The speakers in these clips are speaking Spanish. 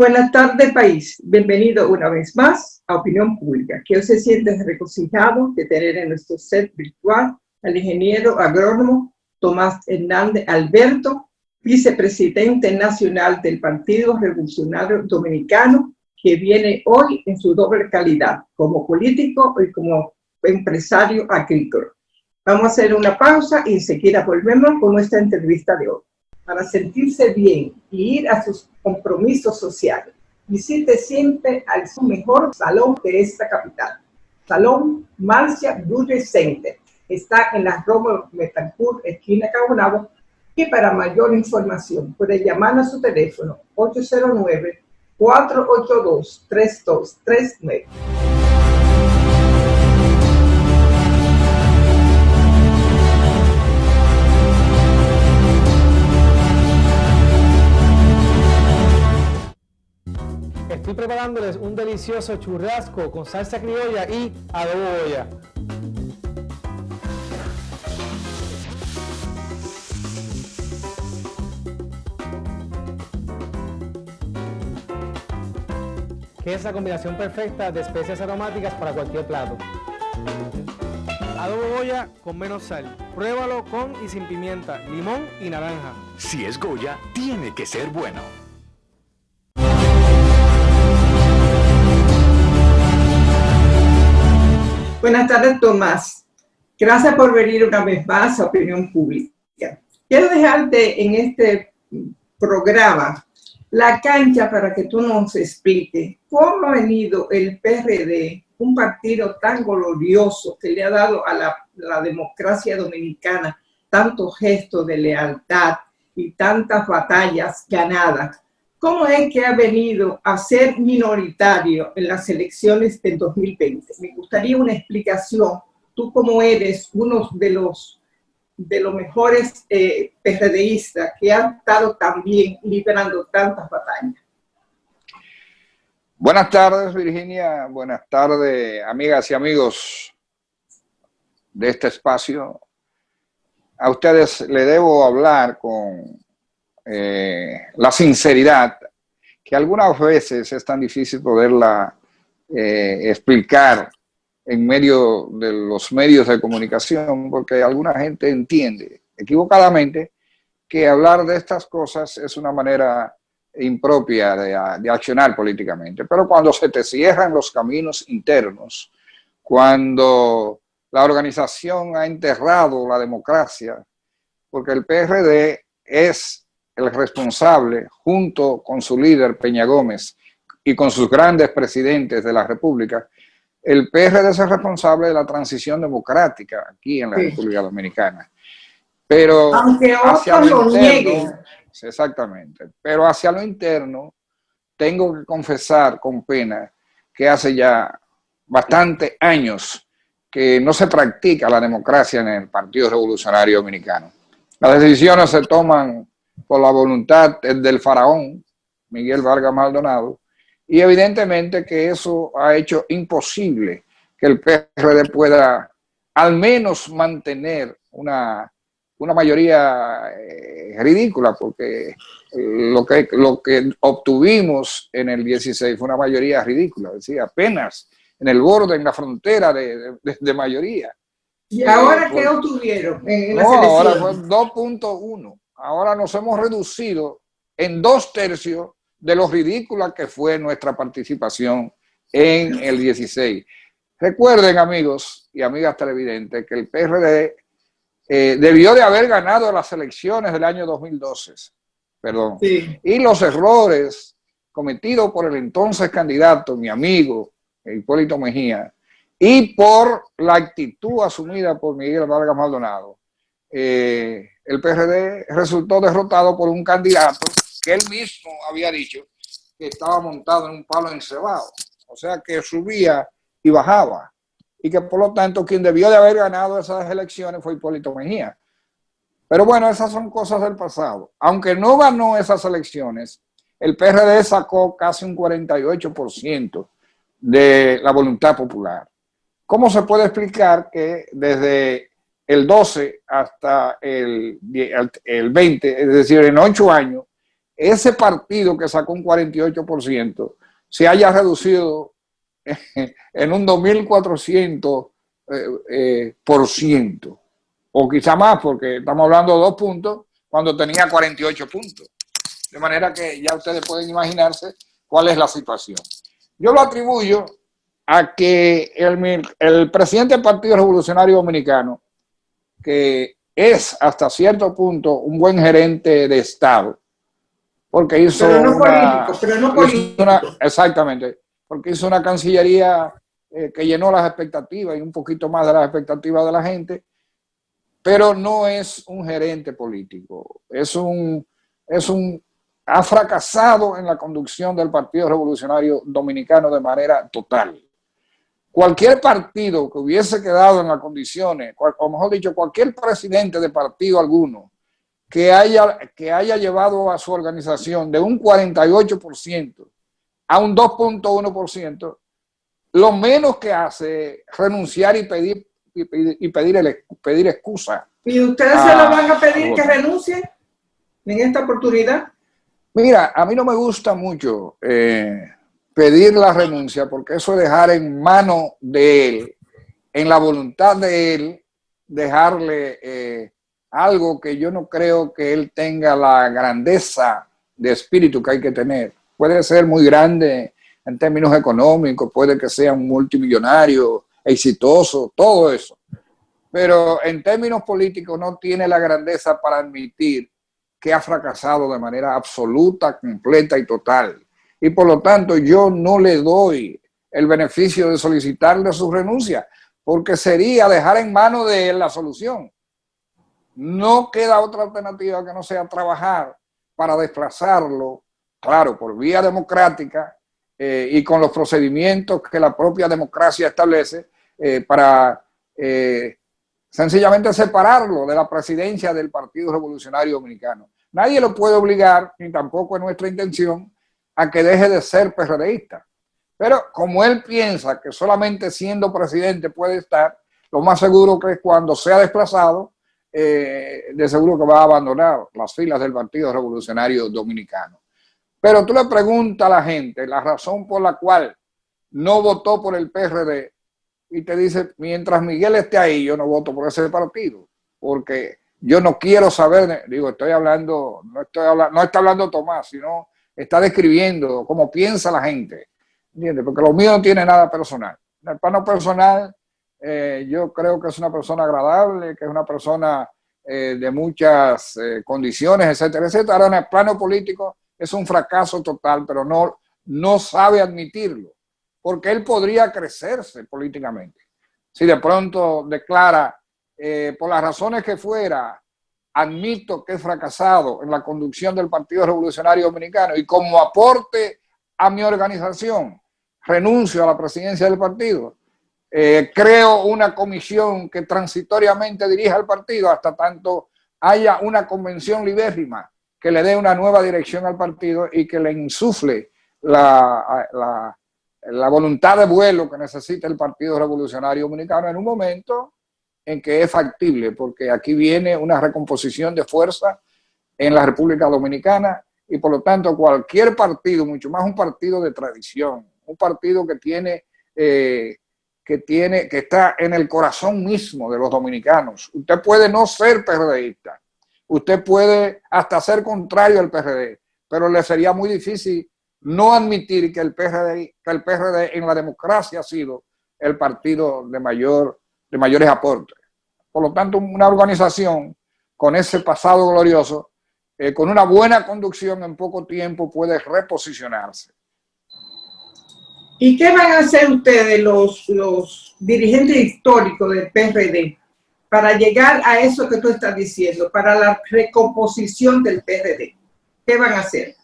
Buenas tardes, país. Bienvenido una vez más a Opinión Pública. Que hoy se siente regocijado de tener en nuestro set virtual al ingeniero agrónomo Tomás Hernández Alberto, vicepresidente nacional del Partido Revolucionario Dominicano, que viene hoy en su doble calidad, como político y como empresario agrícola. Vamos a hacer una pausa y enseguida volvemos con nuestra entrevista de hoy. Para sentirse bien y ir a sus compromisos sociales, visite siempre al mejor salón de esta capital, Salón Marcia Beauty Center. Está en la Rómulo Betancourt, esquina Cabonabo, y para mayor información puede llamar a su teléfono 809-482-3239. Estoy preparándoles un delicioso churrasco con salsa criolla y adobo Goya. Que es la combinación perfecta de especias aromáticas para cualquier plato. Adobo Goya con menos sal. Pruébalo con y sin pimienta, limón y naranja. Si es Goya, tiene que ser bueno. Buenas tardes, Tomás. Gracias por venir una vez más a Opinión Pública. Quiero dejarte en este programa la cancha para que tú nos expliques cómo ha venido el PRD, un partido tan glorioso que le ha dado a la democracia dominicana tantos gestos de lealtad y tantas batallas ganadas. ¿Cómo es que ha venido a ser minoritario en las elecciones del 2020? Me gustaría una explicación. Tú, como eres uno de los mejores PRDistas que han estado también liderando tantas batallas. Buenas tardes, Virginia. Buenas tardes, amigas y amigos de este espacio. A ustedes le debo hablar con la sinceridad, que algunas veces es tan difícil poderla explicar en medio de los medios de comunicación, porque alguna gente entiende equivocadamente que hablar de estas cosas es una manera impropia de accionar políticamente. Pero cuando se te cierran los caminos internos, cuando la organización ha enterrado la democracia, porque el PRD es el responsable, junto con su líder Peña Gómez y con sus grandes presidentes de la República, el PRD es el responsable de la transición democrática aquí en la República Dominicana. Pero aunque otros lo nieguen. Exactamente. Pero hacia lo interno, tengo que confesar con pena que hace ya bastantes años que no se practica la democracia en el Partido Revolucionario Dominicano. Las decisiones se toman por la voluntad del faraón, Miguel Vargas Maldonado, y evidentemente que eso ha hecho imposible que el PRD pueda al menos mantener una mayoría ridícula, porque lo que obtuvimos en el 16 fue una mayoría ridícula, es decir, apenas en el borde, en la frontera de mayoría. ¿Y ahora qué obtuvieron en las elecciones? Ahora fue 2.1. Ahora nos hemos reducido en 2/3 de lo ridícula que fue nuestra participación en el 16. Recuerden, amigos y amigas televidentes, que el PRD debió de haber ganado las elecciones del año 2012. Perdón. Sí. Y los errores cometidos por el entonces candidato, mi amigo Hipólito Mejía, y por la actitud asumida por Miguel Vargas Maldonado, el PRD resultó derrotado por un candidato que él mismo había dicho que estaba montado en un palo encebado, o sea que subía y bajaba, y que por lo tanto quien debió de haber ganado esas elecciones fue Hipólito Mejía. Pero bueno, esas son cosas del pasado. Aunque no ganó esas elecciones, el PRD sacó casi un 48% de la voluntad popular. ¿Cómo se puede explicar que desde el 12 hasta el 20, es decir, en 8 años, ese partido que sacó un 48% se haya reducido en un 2.400%, o quizá más, porque estamos hablando de 2 puntos cuando tenía 48 puntos. De manera que ya ustedes pueden imaginarse cuál es la situación. Yo lo atribuyo a que el presidente del Partido Revolucionario Dominicano, que es hasta cierto punto un buen gerente de Estado, porque hizo exactamente, porque hizo una cancillería que llenó las expectativas y un poquito más de las expectativas de la gente, pero no es un gerente político, ha fracasado en la conducción del Partido Revolucionario Dominicano de manera total. Cualquier partido que hubiese quedado en las condiciones, o mejor dicho, cualquier presidente de partido alguno que haya llevado a su organización de un 48% a un 2.1%, lo menos que hace es renunciar y pedir excusa. ¿Y ustedes se lo van a pedir que renuncie en esta oportunidad? Mira, a mí no me gusta mucho pedir la renuncia, porque eso es dejar en mano de él, en la voluntad de él, dejarle algo que yo no creo que él tenga la grandeza de espíritu que hay que tener. Puede ser muy grande en términos económicos, puede que sea un multimillonario, exitoso, todo eso. Pero en términos políticos no tiene la grandeza para admitir que ha fracasado de manera absoluta, completa y total. Y por lo tanto yo no le doy el beneficio de solicitarle su renuncia, porque sería dejar en manos de él la solución. No queda otra alternativa que no sea trabajar para desplazarlo, claro, por vía democrática y con los procedimientos que la propia democracia establece para sencillamente separarlo de la presidencia del Partido Revolucionario Dominicano. Nadie lo puede obligar, ni tampoco es nuestra intención, a que deje de ser PRDista. Pero como él piensa que solamente siendo presidente puede estar, lo más seguro que es cuando sea desplazado, de seguro que va a abandonar las filas del Partido Revolucionario Dominicano. Pero tú le preguntas a la gente la razón por la cual no votó por el PRD y te dice, mientras Miguel esté ahí, yo no voto por ese partido, porque yo no quiero saber, digo, no está hablando Tomás, sino está describiendo cómo piensa la gente, ¿entiendes? Porque lo mío no tiene nada personal. En el plano personal, yo creo que es una persona agradable, que es una persona de muchas condiciones, etcétera, etcétera. Ahora, en el plano político es un fracaso total, pero no sabe admitirlo, porque él podría crecerse políticamente. Si de pronto declara, por las razones que fuera, admito que he fracasado en la conducción del Partido Revolucionario Dominicano y como aporte a mi organización, renuncio a la presidencia del partido, creo una comisión que transitoriamente dirija el partido hasta tanto haya una convención libérrima que le dé una nueva dirección al partido y que le insufle la voluntad de vuelo que necesita el Partido Revolucionario Dominicano en un momento en que es factible, porque aquí viene una recomposición de fuerza en la República Dominicana y por lo tanto cualquier partido, mucho más un partido de tradición, un partido que está en el corazón mismo de los dominicanos. Usted puede no ser PRDista, usted puede hasta ser contrario al PRD, pero le sería muy difícil no admitir que el PRD en la democracia ha sido el partido de mayores aportes. Por lo tanto, una organización con ese pasado glorioso, con una buena conducción en poco tiempo puede reposicionarse. ¿Y qué van a hacer ustedes, los dirigentes históricos del PRD, para llegar a eso que tú estás diciendo, para la recomposición del PRD? ¿Qué van a hacer?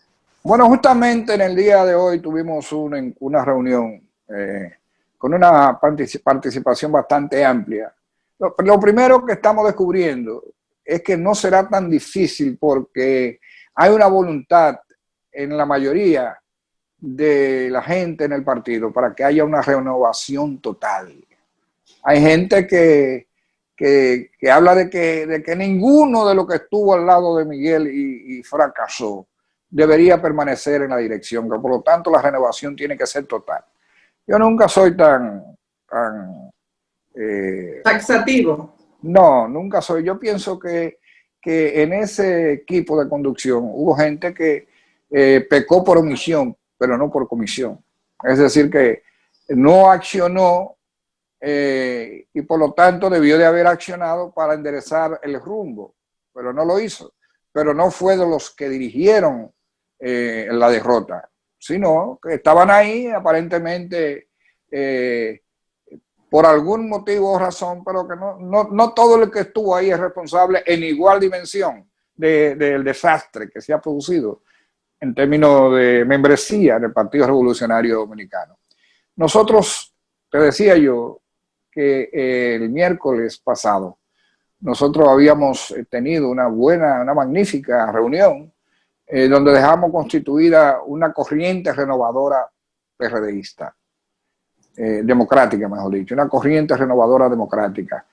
Bueno, justamente en el día de hoy tuvimos una reunión con una participación bastante amplia. Lo primero que estamos descubriendo es que no será tan difícil porque hay una voluntad en la mayoría de la gente en el partido para que haya una renovación total. Hay gente que habla de que ninguno de los que estuvo al lado de Miguel y fracasó debería permanecer en la dirección, que por lo tanto la renovación tiene que ser total. Yo nunca soy tan taxativo. No, nunca soy. Yo pienso que en ese equipo de conducción hubo gente que pecó por omisión, pero no por comisión. Es decir, que no accionó y por lo tanto debió de haber accionado para enderezar el rumbo, pero no lo hizo. Pero no fue de los que dirigieron la derrota, sino que estaban ahí aparentemente por algún motivo o razón, pero que no todo el que estuvo ahí es responsable en igual dimensión del desastre que se ha producido en términos de membresía del Partido Revolucionario Dominicano. Nosotros, te decía yo, que el miércoles pasado nosotros habíamos tenido una magnífica reunión donde dejamos constituida una corriente renovadora PRDista. Democrática, mejor dicho, una corriente renovadora democrática.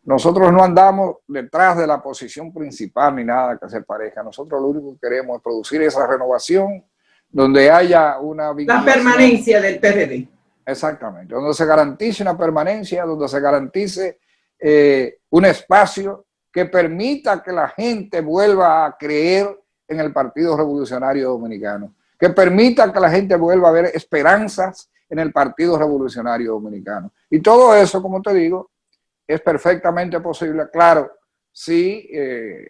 Nosotros no andamos detrás de la posición principal ni nada que se parezca. Nosotros lo único que queremos es producir esa renovación donde haya una vinculación. La permanencia del PRD. Exactamente, donde se garantice una permanencia, donde se garantice un espacio que permita que la gente vuelva a creer en el Partido Revolucionario Dominicano, que permita que la gente vuelva a ver esperanzas en el Partido Revolucionario Dominicano. Y todo eso, como te digo, es perfectamente posible, claro, si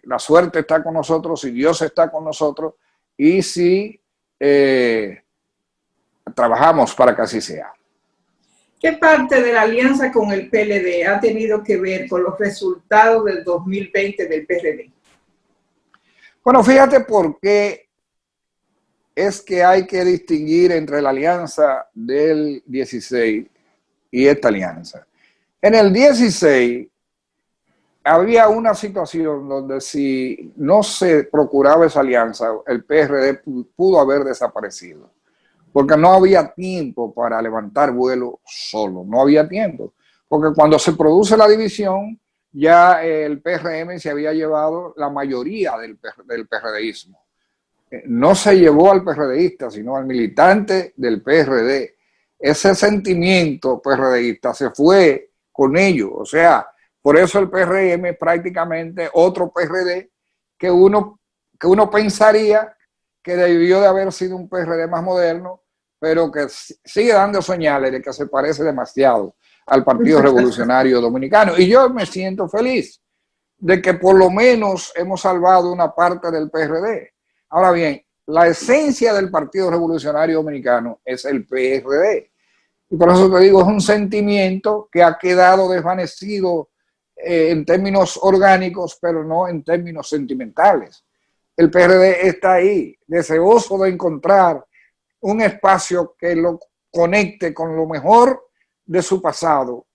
la suerte está con nosotros, si Dios está con nosotros y si trabajamos para que así sea. ¿Qué parte de la alianza con el PLD ha tenido que ver con los resultados del 2020 del PRD? Bueno, fíjate por qué es que hay que distinguir entre la alianza del 16 y esta alianza. En el 16 había una situación donde si no se procuraba esa alianza, el PRD pudo haber desaparecido, porque no había tiempo para levantar vuelo solo, no había tiempo, porque cuando se produce la división, ya el PRM se había llevado la mayoría del PRDismo. No se llevó al PRDista, sino al militante del PRD. Ese sentimiento PRDista se fue con ellos, o sea, por eso el PRM es prácticamente otro PRD que uno pensaría que debió de haber sido un PRD más moderno, pero que sigue dando señales de que se parece demasiado al Partido Revolucionario Dominicano. Y yo me siento feliz de que por lo menos hemos salvado una parte del PRD. Ahora bien, la esencia del Partido Revolucionario Dominicano es el PRD. Y por eso te digo, es un sentimiento que ha quedado desvanecido en términos orgánicos, pero no en términos sentimentales. El PRD está ahí, deseoso de encontrar un espacio que lo conecte con lo mejor de su pasado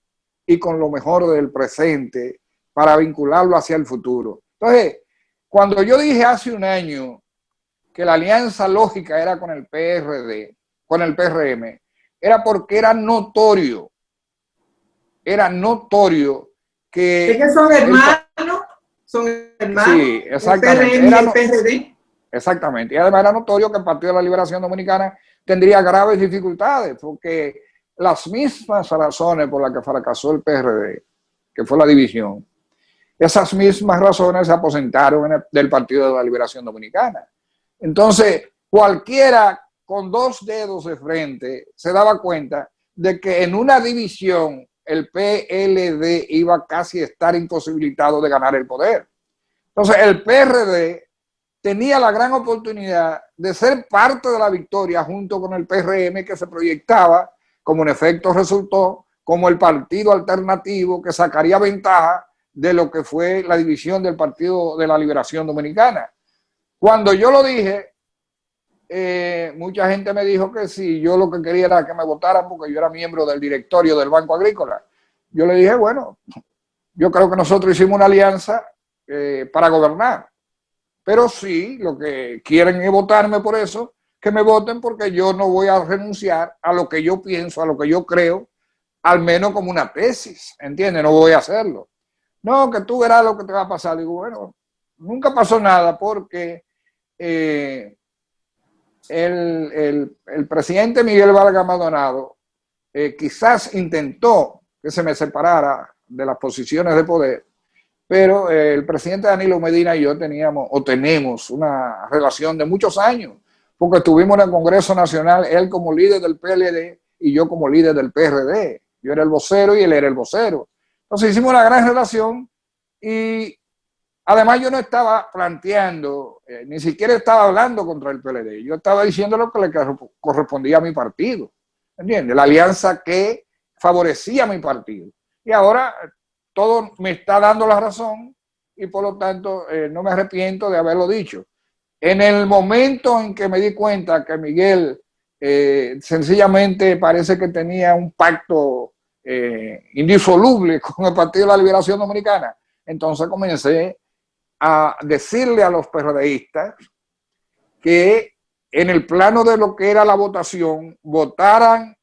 y con lo mejor del presente para vincularlo hacia el futuro. Entonces, cuando yo dije hace un año que la alianza lógica era con el PRD, con el PRM, era porque era notorio que... ¿Es que son hermanos? Son hermanos. Sí, exactamente. El PRM y el PRD. Exactamente. Y además era notorio que el Partido de la Liberación Dominicana tendría graves dificultades, porque las mismas razones por las que fracasó el PRD, que fue la división, esas mismas razones se aposentaron del Partido de la Liberación Dominicana. Entonces, cualquiera con dos dedos de frente se daba cuenta de que en una división el PLD iba casi a estar imposibilitado de ganar el poder. Entonces, el PRD tenía la gran oportunidad de ser parte de la victoria junto con el PRM, que se proyectaba, como en efecto resultó, como el partido alternativo que sacaría ventaja de lo que fue la división del Partido de la Liberación Dominicana. Cuando yo lo dije, mucha gente me dijo que sí, yo lo que quería era que me votaran porque yo era miembro del directorio del Banco Agrícola. Yo le dije, bueno, yo creo que nosotros hicimos una alianza para gobernar. Pero sí, lo que quieren es votarme por eso, que me voten, porque yo no voy a renunciar a lo que yo pienso, a lo que yo creo, al menos como una tesis, ¿entiendes? No voy a hacerlo. No, que tú verás lo que te va a pasar. Digo, bueno, nunca pasó nada porque el presidente Miguel Vargas Maldonado quizás intentó que se me separara de las posiciones de poder, pero el presidente Danilo Medina y yo teníamos o tenemos una relación de muchos años, porque estuvimos en el Congreso Nacional, él como líder del PLD y yo como líder del PRD. Yo era el vocero y él era el vocero. Entonces hicimos una gran relación y además yo no estaba planteando, ni siquiera estaba hablando contra el PLD. Yo estaba diciendo lo que le correspondía a mi partido. ¿Entiendes? La alianza que favorecía a mi partido. Y ahora todo me está dando la razón y por lo tanto no me arrepiento de haberlo dicho. En el momento en que me di cuenta que Miguel sencillamente parece que tenía un pacto indisoluble con el Partido de la Liberación Dominicana, entonces comencé a decirle a los PRDistas que en el plano de lo que era la votación, votaran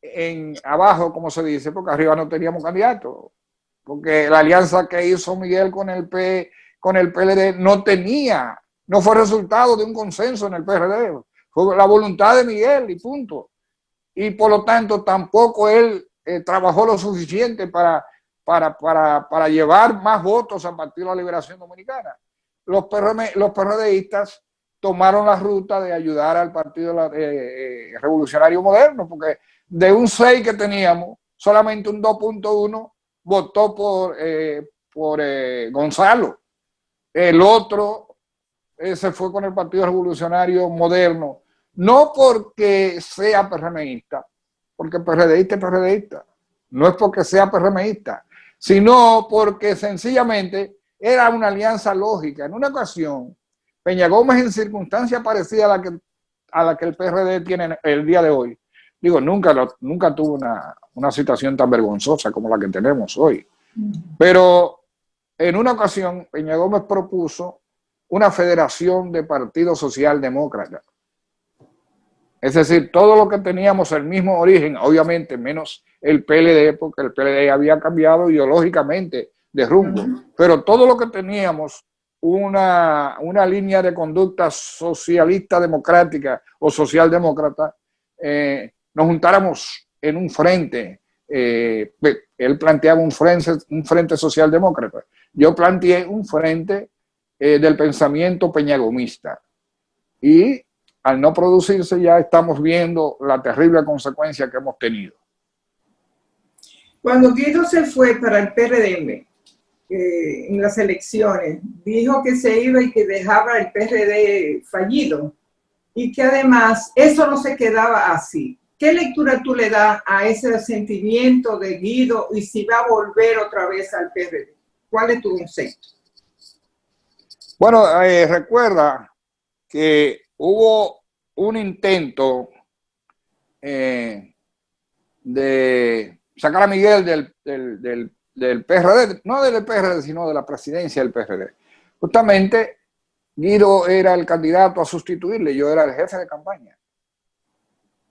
en abajo, como se dice, porque arriba no teníamos candidato, porque la alianza que hizo Miguel con el PLD no fue resultado de un consenso en el PRD, fue la voluntad de Miguel y punto. Y por lo tanto tampoco él trabajó lo suficiente para llevar más votos al Partido de la Liberación Dominicana. Los PRDistas tomaron la ruta de ayudar al Partido Revolucionario Moderno, porque de un 6 que teníamos, solamente un 2.1 votó por Gonzalo. El otro se fue con el Partido Revolucionario Moderno, no porque sea PRMista, porque PRDista es PRDista, no es porque sea PRMista, sino porque sencillamente era una alianza lógica. En una ocasión, Peña Gómez, en circunstancias parecidas a la que el PRD tiene el día de hoy, digo, nunca tuvo una situación tan vergonzosa como la que tenemos hoy, pero en una ocasión Peña Gómez propuso una federación de partidos socialdemócratas. Es decir, todo lo que teníamos el mismo origen, obviamente menos el PLD, porque el PLD había cambiado ideológicamente de rumbo, pero todo lo que teníamos una línea de conducta socialista democrática o socialdemócrata, nos juntáramos en un frente. Él planteaba un frente socialdemócrata. Yo planteé un frente del pensamiento peñagomista. Y al no producirse ya estamos viendo la terrible consecuencia que hemos tenido. Cuando Guido se fue para el PRM en las elecciones, dijo que se iba y que dejaba el PRD fallido y que además eso no se quedaba así. ¿Qué lectura tú le das a ese sentimiento de Guido y si va a volver otra vez al PRD? ¿Cuál es tu concepto? Bueno, recuerda que hubo un intento de sacar a Miguel del PRD, no del PRD, sino de la presidencia del PRD. Justamente Guido era el candidato a sustituirle, yo era el jefe de campaña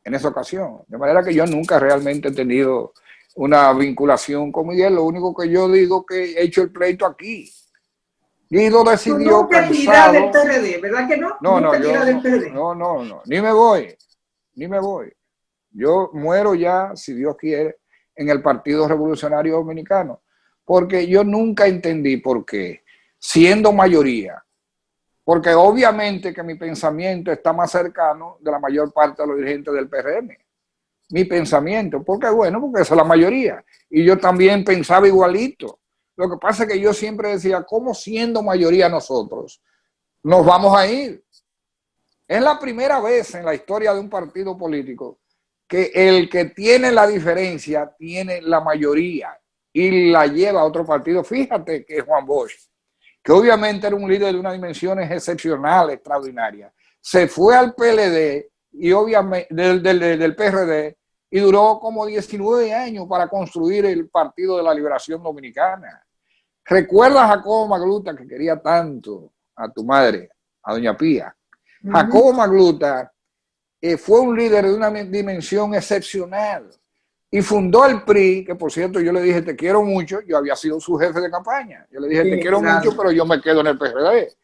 en esa ocasión. De manera que yo nunca realmente he tenido una vinculación con Miguel, lo único que yo digo que he hecho el pleito aquí. Guido decidió cansado. Del PRD, ¿verdad que no? No, ni me voy. Yo muero ya, si Dios quiere, en el Partido Revolucionario Dominicano, porque yo nunca entendí por qué, siendo mayoría, porque obviamente que mi pensamiento está más cercano de la mayor parte de los dirigentes del PRM. Mi pensamiento, porque bueno, porque esa es la mayoría. Y yo también pensaba igualito. Lo que pasa es que yo siempre decía, ¿cómo siendo mayoría nosotros nos vamos a ir? Es la primera vez en la historia de un partido político que el que tiene la diferencia tiene la mayoría y la lleva a otro partido. Fíjate que Juan Bosch, que obviamente era un líder de unas dimensiones excepcionales, extraordinarias, se fue al PLD y obviamente del PRD y duró como 19 años para construir el Partido de la Liberación Dominicana. ¿Recuerdas a Jacobo Magluta, que quería tanto a tu madre, a doña Pía? Jacobo Magluta fue un líder de una dimensión excepcional y fundó el PRI, que por cierto yo le dije te quiero mucho, yo había sido su jefe de campaña, yo le dije te quiero mucho, pero yo me quedo en el PRD.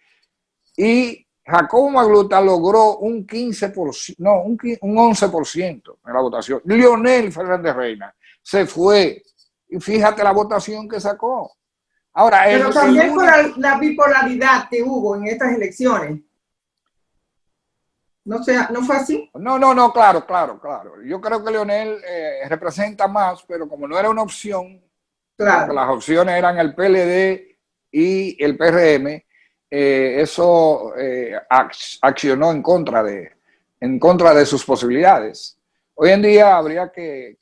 Y Jacobo Magluta logró un 15%, no, un 11% en la votación. Leonel Fernández Reina se fue. Y fíjate la votación que sacó. Ahora, pero también por la bipolaridad que hubo en estas elecciones. ¿No fue así? No, claro. Yo creo que Leonel representa más, pero como no era una opción, claro, porque las opciones eran el PLD y el PRM, eso accionó en contra de sus posibilidades. Hoy en día habría que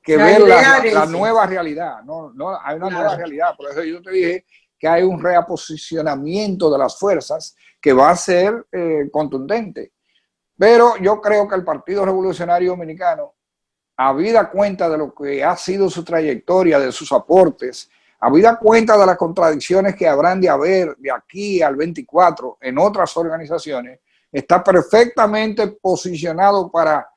ver la nueva realidad, ¿no? Hay una nueva realidad, por eso yo te dije que hay un reaposicionamiento de las fuerzas que va a ser contundente. Pero yo creo que el Partido Revolucionario Dominicano, habida cuenta de lo que ha sido su trayectoria, de sus aportes, habida cuenta de las contradicciones que habrán de haber de aquí al 24 en otras organizaciones, está perfectamente posicionado para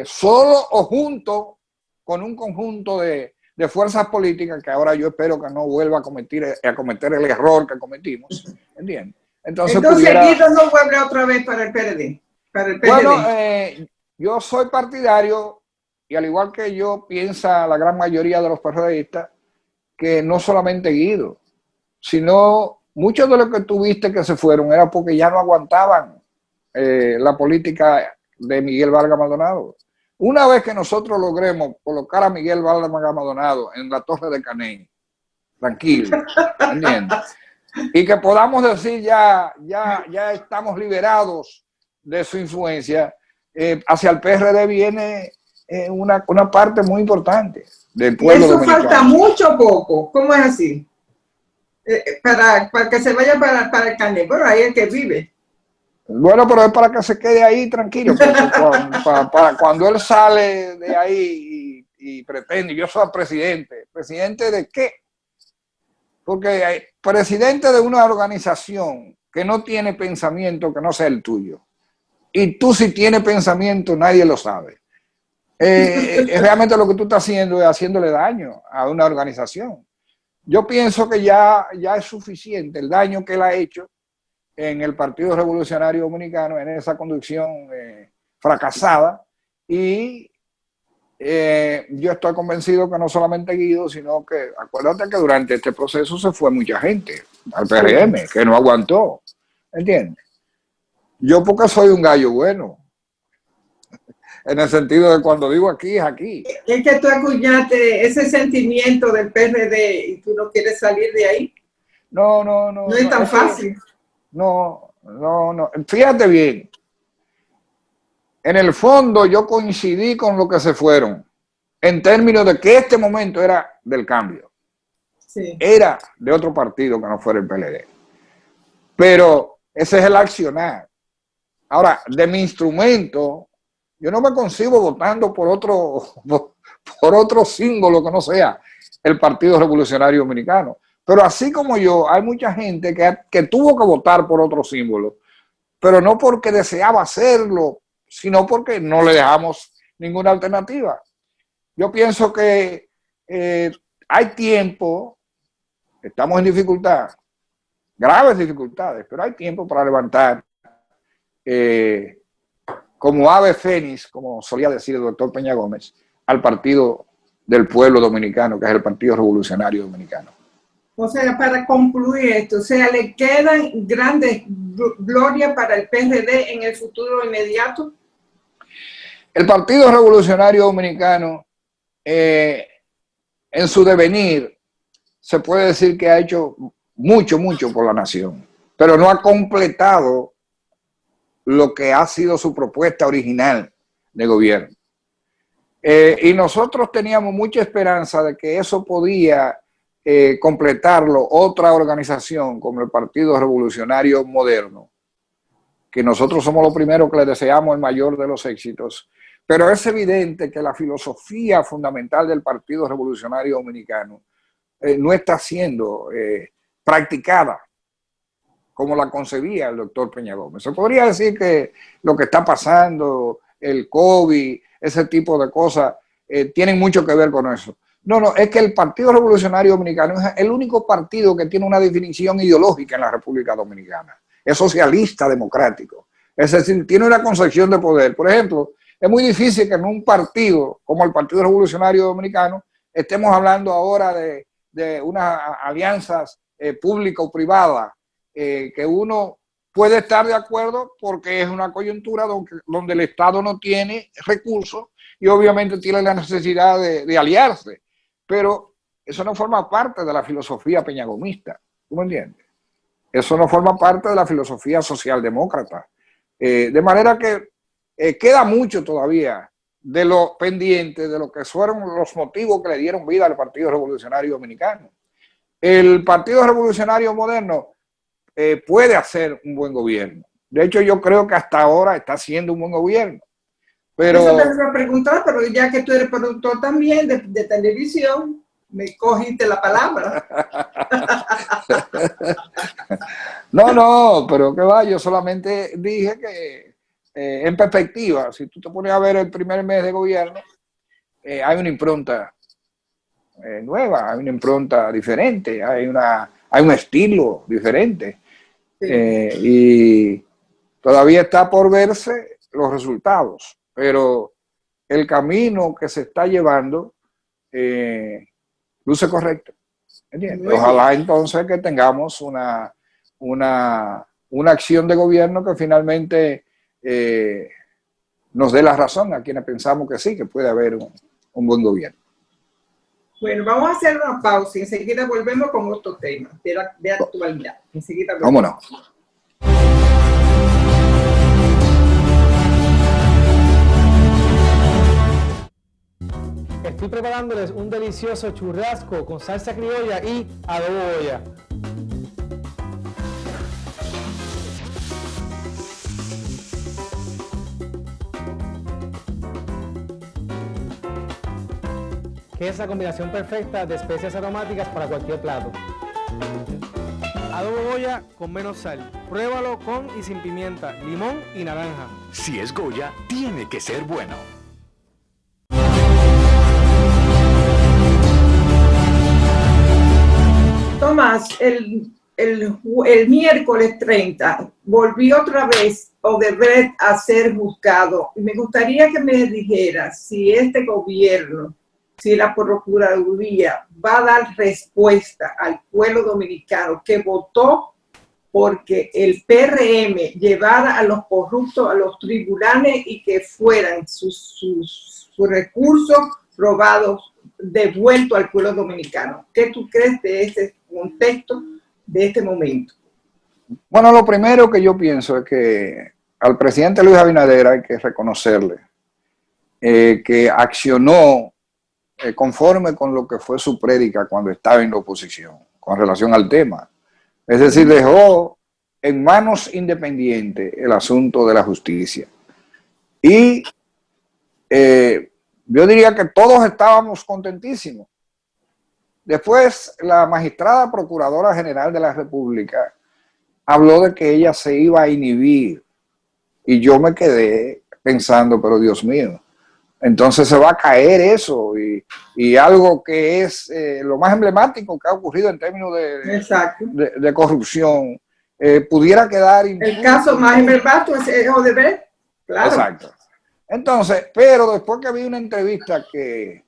solo o junto con un conjunto de fuerzas políticas que ahora yo espero que no vuelva a cometer el error que cometimos, ¿entiendes? Entonces Guido no vuelve otra vez para el PRD. Bueno, yo soy partidario, y al igual que yo piensa la gran mayoría de los PRDistas, que no solamente Guido, sino muchos de los que tuviste que se fueron era porque ya no aguantaban la política de Miguel Vargas Maldonado. Una vez que nosotros logremos colocar a Miguel Vargas Maldonado en la Torre de Caney, tranquilo, ¿entiendes? Y que podamos decir ya estamos liberados de su influencia, hacia el PRD viene una parte muy importante del pueblo dominicano. Eso falta mucho o poco, ¿cómo es así? Para que se vaya para el Caney, pero ahí es que vive. Bueno, pero es para que se quede ahí tranquilo, para cuando él sale de ahí y pretende, yo soy presidente. ¿Presidente de qué? Porque presidente de una organización que no tiene pensamiento que no sea el tuyo. Y tú si tienes pensamiento, nadie lo sabe. Realmente lo que tú estás haciendo es haciéndole daño a una organización. Yo pienso que ya es suficiente el daño que él ha hecho en el Partido Revolucionario Dominicano, en esa conducción fracasada, y yo estoy convencido que no solamente Guido, sino que, acuérdate que durante este proceso se fue mucha gente al PRM, que no aguantó, ¿entiendes? Yo porque soy un gallo bueno, en el sentido de cuando digo aquí, es aquí. Es que tú acuñaste ese sentimiento del PRD y tú no quieres salir de ahí. No. No es tan fácil. No. Fíjate bien. En el fondo yo coincidí con lo que se fueron, en términos de que este momento era del cambio. Sí. Era de otro partido que no fuera el PLD. Pero ese es el accionar. Ahora, de mi instrumento, yo no me concibo votando por otro símbolo que no sea el Partido Revolucionario Dominicano. Pero así como yo, hay mucha gente que tuvo que votar por otro símbolo, pero no porque deseaba hacerlo, sino porque no le dejamos ninguna alternativa. Yo pienso que hay tiempo, estamos en dificultad, graves dificultades, pero hay tiempo para levantar como ave fénix, como solía decir el doctor Peña Gómez, al Partido del Pueblo Dominicano, que es el Partido Revolucionario Dominicano. O sea, para concluir esto, o sea, ¿le quedan grandes glorias para el PRD en el futuro inmediato? El Partido Revolucionario Dominicano, en su devenir, se puede decir que ha hecho mucho por la nación, pero no ha completado lo que ha sido su propuesta original de gobierno. Y nosotros teníamos mucha esperanza de que eso podía completarlo otra organización como el Partido Revolucionario Moderno, que nosotros somos los primeros que le deseamos el mayor de los éxitos, pero es evidente que la filosofía fundamental del Partido Revolucionario Dominicano no está siendo practicada como la concebía el doctor Peña Gómez. Se podría decir que lo que está pasando, el COVID, ese tipo de cosas, tienen mucho que ver con eso. No, es que el Partido Revolucionario Dominicano es el único partido que tiene una definición ideológica en la República Dominicana. es socialista democrático. Es decir, tiene una concepción de poder. Por ejemplo, es muy difícil que en un partido como el Partido Revolucionario Dominicano estemos hablando ahora de unas alianzas público-privadas que uno puede estar de acuerdo porque es una coyuntura donde el Estado no tiene recursos y obviamente tiene la necesidad de aliarse. Pero eso no forma parte de la filosofía peñagomista. ¿Tú me entiendes? Eso no forma parte de la filosofía socialdemócrata. De manera que queda mucho todavía de lo pendiente, de lo que fueron los motivos que le dieron vida al Partido Revolucionario Dominicano. El Partido Revolucionario Moderno puede hacer un buen gobierno. De hecho, yo creo que hasta ahora está haciendo un buen gobierno. Pero eso te iba a preguntar, pero ya que tú eres productor también de televisión, me cogiste la palabra. No, pero que va, yo solamente dije que en perspectiva, si tú te pones a ver el primer mes de gobierno, hay una impronta nueva, hay una impronta diferente, hay un estilo diferente. Sí. Y todavía está por verse los resultados, pero el camino que se está llevando luce correcto. ¿Entiendes? Ojalá entonces que tengamos una acción de gobierno que finalmente nos dé la razón a quienes pensamos que sí, que puede haber un buen gobierno. Bueno, vamos a hacer una pausa y enseguida volvemos con otro tema de actualidad. Enseguida ¿Cómo no? Estoy preparándoles un delicioso churrasco con salsa criolla y adobo Goya. Que es la combinación perfecta de especias aromáticas para cualquier plato. Adobo Goya con menos sal. Pruébalo con y sin pimienta, limón y naranja. Si es Goya, tiene que ser bueno. Tomás, el miércoles 30 volvió otra vez Odebrecht a ser juzgado. Y me gustaría que me dijeras si este gobierno, si la Procuraduría va a dar respuesta al pueblo dominicano que votó porque el PRM llevara a los corruptos a los tribunales y que fueran sus recursos robados devueltos al pueblo dominicano. ¿Qué tú crees de ese contexto, de este momento? Bueno, lo primero que yo pienso es que al presidente Luis Abinader hay que reconocerle que accionó conforme con lo que fue su prédica cuando estaba en la oposición, con relación al tema. Es decir, dejó en manos independientes el asunto de la justicia. Y yo diría que todos estábamos contentísimos. Después, la magistrada Procuradora General de la República habló de que ella se iba a inhibir. Y yo me quedé pensando, pero Dios mío, entonces se va a caer eso y algo que es lo más emblemático que ha ocurrido en términos de corrupción pudiera quedar el caso más emblemático es Odebrecht, claro. Exacto. Entonces, pero después que vi una entrevista que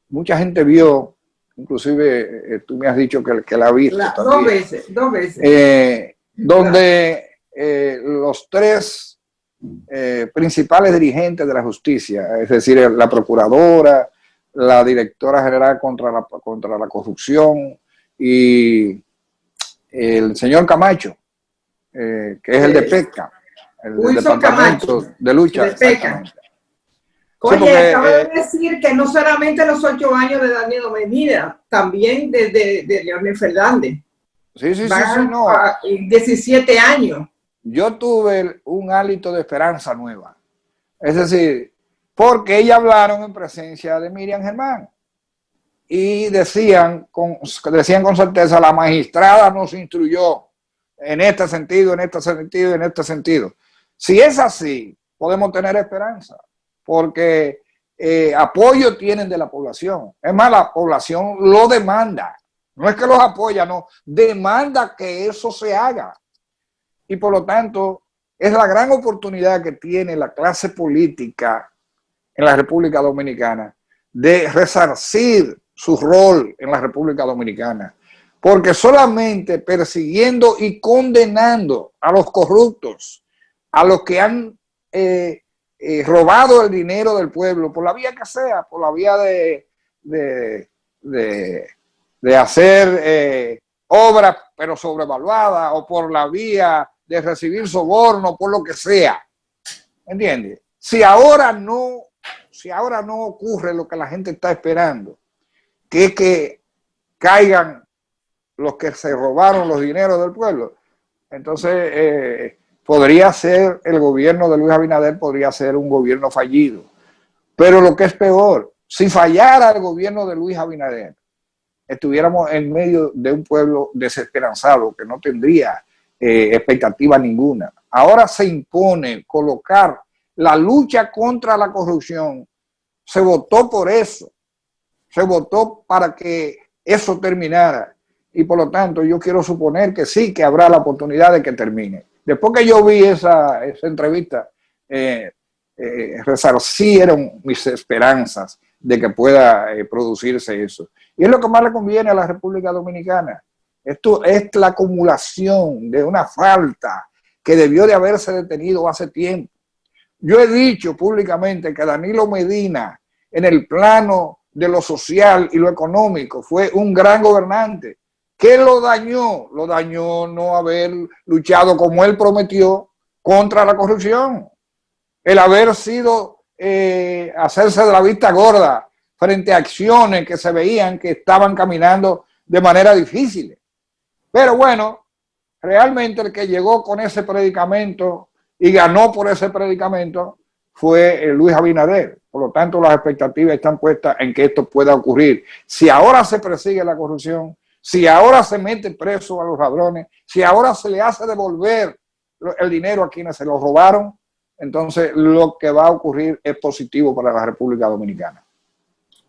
mucha gente vio, inclusive tú me has dicho que la viste también, dos veces. Donde los tres principales dirigentes de la justicia, es decir, la procuradora, la directora general contra la corrupción y el señor Camacho, que es el de PECA, el Departamento de Lucha. Exactamente. Oye, sí, acabo de decir que no solamente los 8 años de Danilo Medina, también de Leonel Fernández. Sí, no. 17 años. Yo tuve un hálito de esperanza nueva. Es decir, porque ellas hablaron en presencia de Miriam Germán y decían con certeza, la magistrada nos instruyó en este sentido, en este sentido, en este sentido. Si es así, podemos tener esperanza, porque apoyo tienen de la población. Es más, la población lo demanda. No es que los apoya, no, demanda que eso se haga. y por lo tanto es la gran oportunidad que tiene la clase política en la República Dominicana de resarcir su rol en la República Dominicana, porque solamente persiguiendo y condenando a los corruptos, a los que han robado el dinero del pueblo, por la vía que sea, por la vía de hacer obras pero sobrevaluadas, o por la vía de recibir soborno, por lo que sea, ¿entiendes? Si ahora no ocurre lo que la gente está esperando, que es que caigan los que se robaron los dineros del pueblo, entonces podría ser el gobierno de Luis Abinader, podría ser un gobierno fallido. Pero lo que es peor, si fallara el gobierno de Luis Abinader, estuviéramos en medio de un pueblo desesperanzado que no tendría expectativa ninguna. Ahora se impone colocar la lucha contra la corrupción. Se votó por eso, se votó para que eso terminara, y por lo tanto yo quiero suponer que sí, que habrá la oportunidad de que termine. Después que yo vi esa entrevista, resarcieron mis esperanzas de que pueda producirse eso. Y es lo que más le conviene a la República Dominicana. Esto es la acumulación de una falta que debió de haberse detenido hace tiempo. Yo he dicho públicamente que Danilo Medina, en el plano de lo social y lo económico, fue un gran gobernante. ¿Qué lo dañó? Lo dañó no haber luchado como él prometió contra la corrupción. El haber sido, hacerse de la vista gorda frente a acciones que se veían que estaban caminando de manera difícil. Pero bueno, realmente el que llegó con ese predicamento y ganó por ese predicamento fue Luis Abinader. Por lo tanto, las expectativas están puestas en que esto pueda ocurrir. Si ahora se persigue la corrupción, si ahora se mete preso a los ladrones, si ahora se le hace devolver el dinero a quienes se lo robaron, entonces lo que va a ocurrir es positivo para la República Dominicana.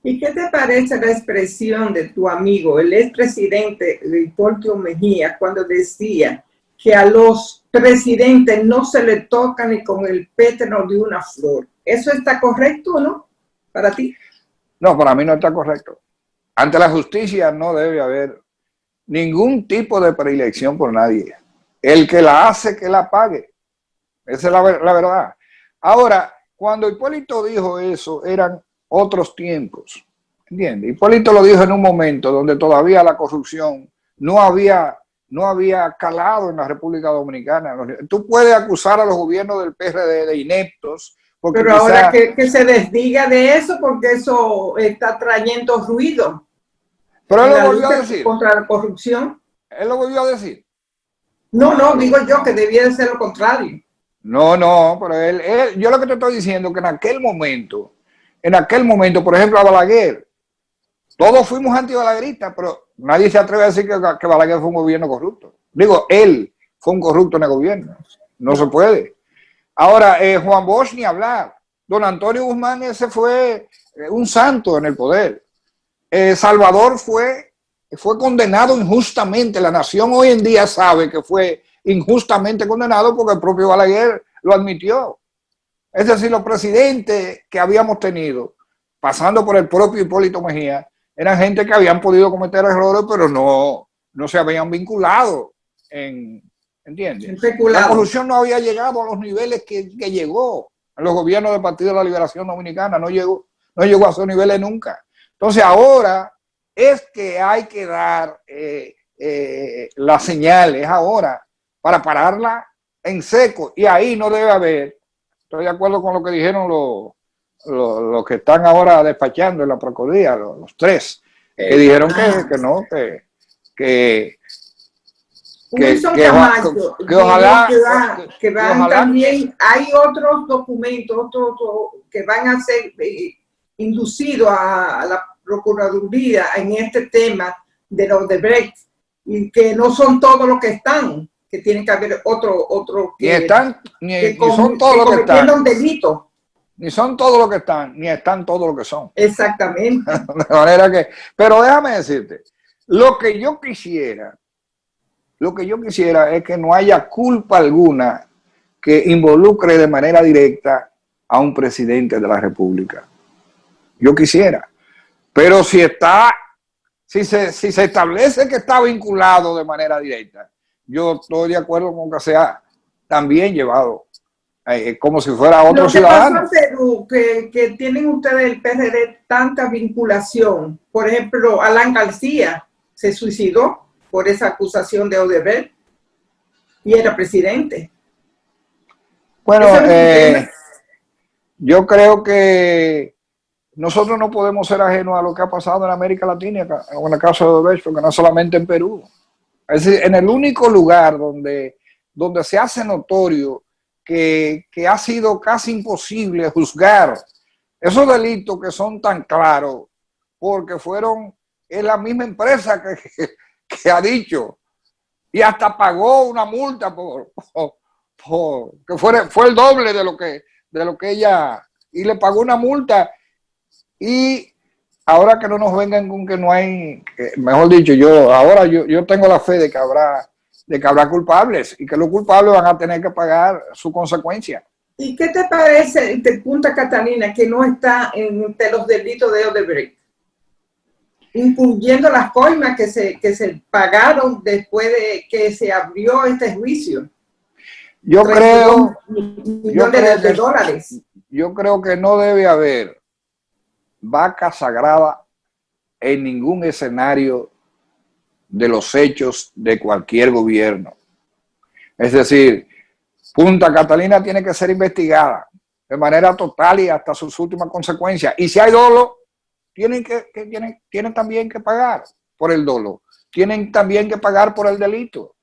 ¿Y qué te parece la expresión de tu amigo, el expresidente Hipólito Mejía, cuando decía que a los presidentes no se le toca ni con el pétalo de una flor? ¿Eso está correcto o no para ti? No, para mí no está correcto. Ante la justicia no debe haber ningún tipo de predilección por nadie. El que la hace, que la pague. Esa es la verdad. Ahora, cuando Hipólito dijo eso, eran otros tiempos. ¿Entiendes? Hipólito lo dijo en un momento donde todavía la corrupción no había calado en la República Dominicana. Tú puedes acusar a los gobiernos del PRD de ineptos. Pero ahora que se desdiga de eso, porque eso está trayendo ruido. Pero él lo volvió a decir. Contra la corrupción. Él lo volvió a decir. No, digo yo que debía de ser lo contrario. No, pero yo lo que te estoy diciendo es que en aquel momento, por ejemplo, a Balaguer, todos fuimos anti-balagueristas, pero nadie se atreve a decir que Balaguer fue un gobierno corrupto. Digo, él fue un corrupto en el gobierno. No se puede. Ahora, Juan Bosch ni hablar. Don Antonio Guzmán, ese fue un santo en el poder. Salvador fue condenado injustamente. La nación hoy en día sabe que fue injustamente condenado porque el propio Balaguer lo admitió. Es decir, los presidentes que habíamos tenido, pasando por el propio Hipólito Mejía, eran gente que habían podido cometer errores, pero no se habían vinculado ¿entiendes? La corrupción no había llegado a los niveles que llegó en los gobiernos del Partido de la Liberación Dominicana, no llegó a esos niveles nunca. Entonces ahora es que hay que dar las señales ahora para pararla en seco, y ahí no debe haber, estoy de acuerdo con lo que dijeron los que están ahora despachando en la Procuraduría, los tres, que dijeron que ojalá que van también, hay otros documentos que van a ser inducidos a la Procuraduría en este tema de los Odebrecht, y que no son todos los que están, que tiene que haber otro que son todos los que están. Un delito. Ni son todos los que están, ni están todos los que son. Exactamente. De manera que, pero déjame decirte, lo que yo quisiera lo que yo quisiera es que no haya culpa alguna que involucre de manera directa a un presidente de la República. Yo quisiera. Pero si se establece que está vinculado de manera directa, yo estoy de acuerdo con que sea también llevado como si fuera otro ciudadano. Lo que pasa en Perú, que tienen ustedes el PRD tanta vinculación. Por ejemplo, Alan García se suicidó por esa acusación de Odebrecht y era presidente. Bueno, yo creo que nosotros no podemos ser ajenos a lo que ha pasado en América Latina, en el caso de Odebrecht, porque no solamente en Perú. Es decir, en el único lugar donde se hace notorio que ha sido casi imposible juzgar esos delitos que son tan claros, porque es la misma empresa que ha dicho, y hasta pagó una multa que fue el doble de lo que ella, y le pagó una multa. Y ahora que no nos vengan con que no hay, mejor dicho, yo tengo la fe de que habrá culpables y que los culpables van a tener que pagar su consecuencia. ¿Y qué te parece de Punta Catalina, que no está entre los delitos de Odebrecht, incluyendo las coimas que se pagaron después de que se abrió este juicio? Yo creo de dólares. Yo creo que no debe haber vaca sagrada en ningún escenario de los hechos de cualquier gobierno. Es decir, Punta Catalina tiene que ser investigada de manera total y hasta sus últimas consecuencias. Y si hay dolo, tienen también que pagar por el dolo. Tienen también que pagar por el delito.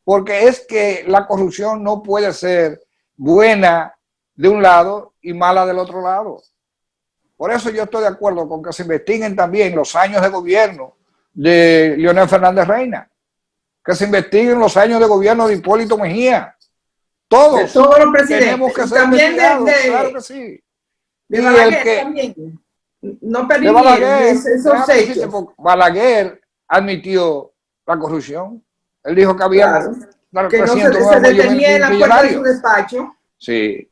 Porque es que la corrupción no puede ser buena de un lado y mala del otro lado. Por eso yo estoy de acuerdo con que se investiguen también los años de gobierno de Leonel Fernández Reina, que se investiguen los años de gobierno de Hipólito Mejía. Todos los presidentes tenemos que ser también investigados, claro que sí. De Balaguer también. No permitieron esos hechos. Balaguer admitió la corrupción. Él dijo que había que no se detenía en la puerta de su despacho. Sí,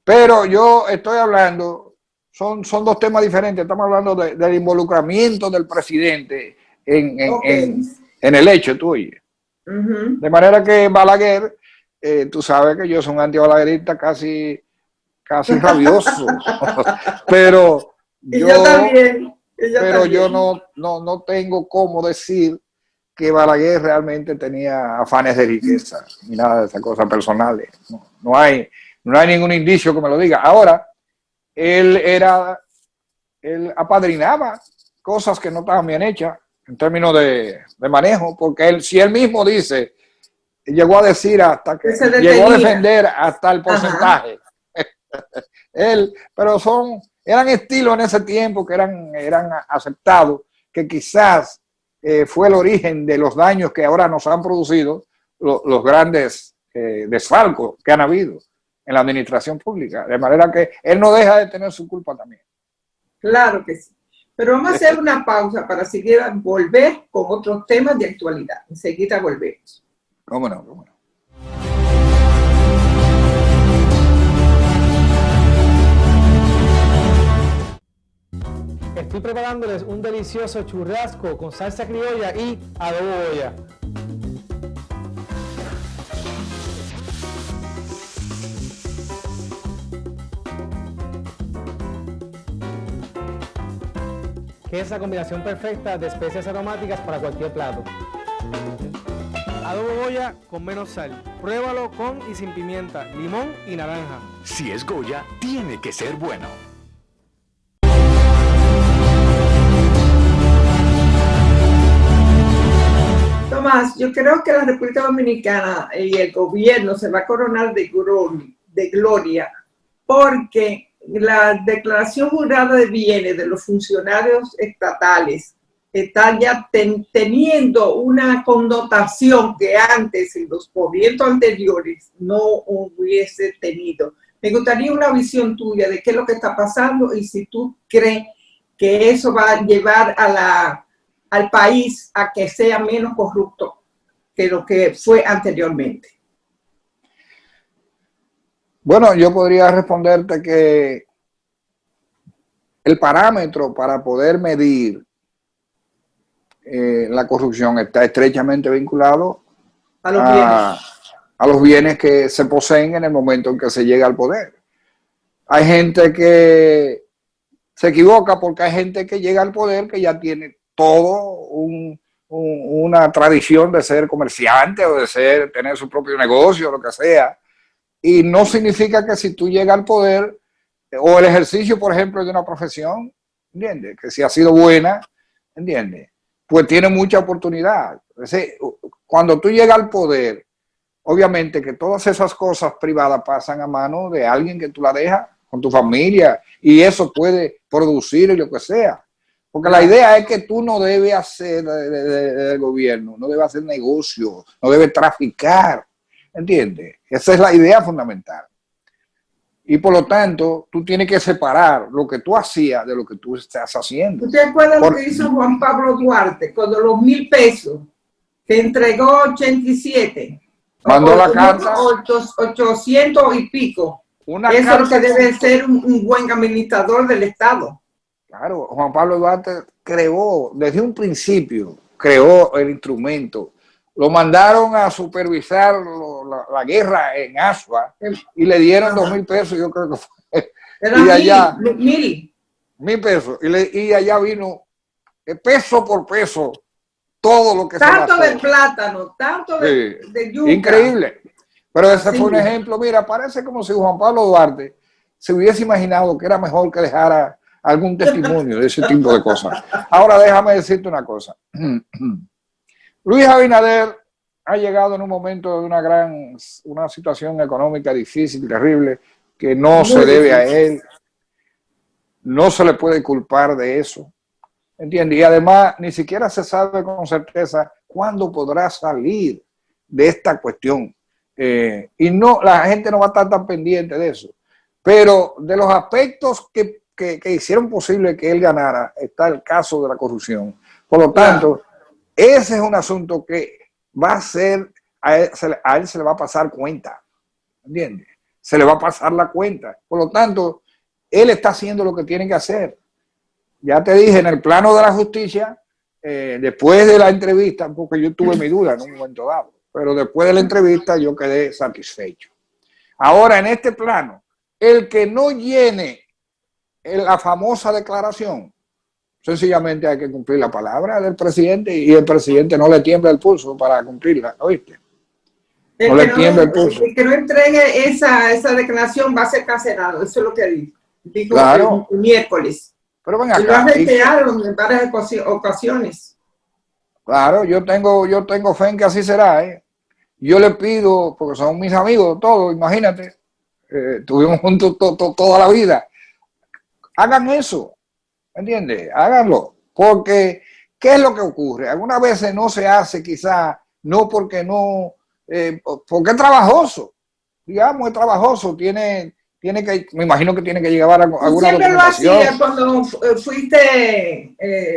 pero yo estoy hablando, son dos temas diferentes. Estamos hablando del involucramiento del presidente en el hecho tuyo. De manera que Balaguer, tú sabes que yo soy un antibalaguerista casi rabioso, pero yo no tengo cómo decir que Balaguer realmente tenía afanes de riqueza ni nada de esas cosas personales. No hay ningún indicio que me lo diga. Ahora, él apadrinaba cosas que no estaban bien hechas en términos de manejo, porque si él mismo dice, llegó a decir hasta que llegó a defender hasta el porcentaje. Pero eran estilos en ese tiempo que eran aceptados, que quizás fue el origen de los daños que ahora nos han producido los grandes desfalcos que han habido en la administración pública. De manera que él no deja de tener su culpa también. Claro que sí. Pero vamos a hacer una pausa para seguir volver con otros temas de actualidad. Enseguida volvemos. ¿Cómo no? Estoy preparándoles un delicioso churrasco con salsa criolla y adobo Goya. Que es la combinación perfecta de especias aromáticas para cualquier plato. Adobo Goya con menos sal. Pruébalo con y sin pimienta, limón y naranja. Si es Goya, tiene que ser bueno. Tomás, yo creo que la República Dominicana y el gobierno se va a coronar de gloria porque la declaración jurada de bienes de los funcionarios estatales está ya teniendo una connotación que antes, en los gobiernos anteriores, no hubiese tenido. Me gustaría una visión tuya de qué es lo que está pasando y si tú crees que eso va a llevar al país a que sea menos corrupto. que lo que fue anteriormente? Bueno, yo podría responderte que el parámetro para poder medir la corrupción está estrechamente vinculado a los bienes que se poseen en el momento en que se llega al poder. Hay gente que se equivoca porque hay gente que llega al poder que ya tiene todo una tradición de ser comerciante o de tener su propio negocio, lo que sea. Y no significa que si tú llegas al poder o el ejercicio, por ejemplo, de una profesión, ¿entiendes? Que si ha sido buena, ¿entiendes? Pues tiene mucha oportunidad. Es decir, cuando tú llegas al poder, obviamente que todas esas cosas privadas pasan a mano de alguien que tú la dejas con tu familia y eso puede producir lo que sea. Porque la idea es que tú no debes hacer del gobierno, no debes hacer negocio, no debes traficar, ¿entiendes? Esa es la idea fundamental. Y por lo tanto, tú tienes que separar lo que tú hacías de lo que tú estás haciendo. ¿Usted acuerda lo que hizo Juan Pablo Duarte cuando los 1.000 pesos que entregó 87? Mandó la carta. 800 y pico. Eso es lo que debe ser un buen administrador del Estado. Claro, Juan Pablo Duarte creó, desde un principio, creó el instrumento. Lo mandaron a supervisar la guerra en Asua y le dieron 2.000 pesos, yo creo que fue. Eran y allá, 1.000 pesos. Y allá vino peso por peso todo lo que tanto de plátano, tanto de yuca. Increíble. Pero ese fue un ejemplo. Mira, parece como si Juan Pablo Duarte se hubiese imaginado que era mejor que dejara algún testimonio de ese tipo de cosas. Ahora déjame decirte una cosa. Luis Abinader ha llegado en un momento de una situación económica difícil, terrible, que no se debe a él. No se le puede culpar de eso. ¿Entiendes? Y además ni siquiera se sabe con certeza cuándo podrá salir de esta cuestión. Y no, la gente no va a estar tan pendiente de eso. Pero de los aspectos que hicieron posible que él ganara está el caso de la corrupción. Por lo tanto, ese es un asunto que va a ser, a él se le va a pasar cuenta. ¿Entiendes? Se le va a pasar la cuenta. Por lo tanto, él está haciendo lo que tiene que hacer. Ya te dije, en el plano de la justicia, después de la entrevista, porque yo tuve mi duda en un momento dado, pero después de la entrevista yo quedé satisfecho. Ahora, en este plano, el que no llene la famosa declaración, sencillamente hay que cumplir la palabra del presidente y el presidente no le tiembla el pulso para cumplirla, ¿oíste? No le tiembla el pulso. El que no entregue esa declaración va a ser cancelado, eso es lo que dijo claro. el miércoles. Pero ven acá. Y lo han reiterado en varias ocasiones. Claro, yo tengo fe en que así será, ¿eh? Yo le pido, porque son mis amigos todos, imagínate, estuvimos juntos toda la vida. Hagan eso, ¿entiendes? Háganlo, porque ¿qué es lo que ocurre? Algunas veces no se hace quizá, no porque no, porque es trabajoso, digamos, es trabajoso, tiene que, me imagino que tiene que llevar alguna siempre documentación. Lo hacía cuando fuiste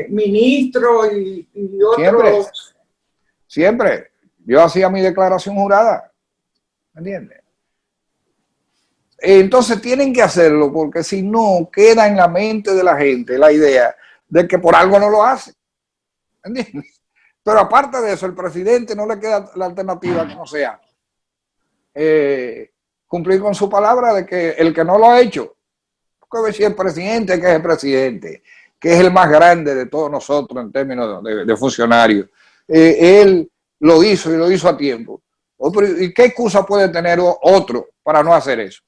ministro y otros. Siempre. Yo hacía mi declaración jurada, ¿entiendes? Entonces tienen que hacerlo porque si no queda en la mente de la gente la idea de que por algo no lo hace, ¿entiendes? Pero aparte de eso, el presidente no le queda la alternativa que no sea cumplir con su palabra de que el que no lo ha hecho, porque si el presidente, que es el presidente, que es el más grande de todos nosotros en términos de funcionarios, él lo hizo y lo hizo a tiempo. ¿Y qué excusa puede tener otro para no hacer eso?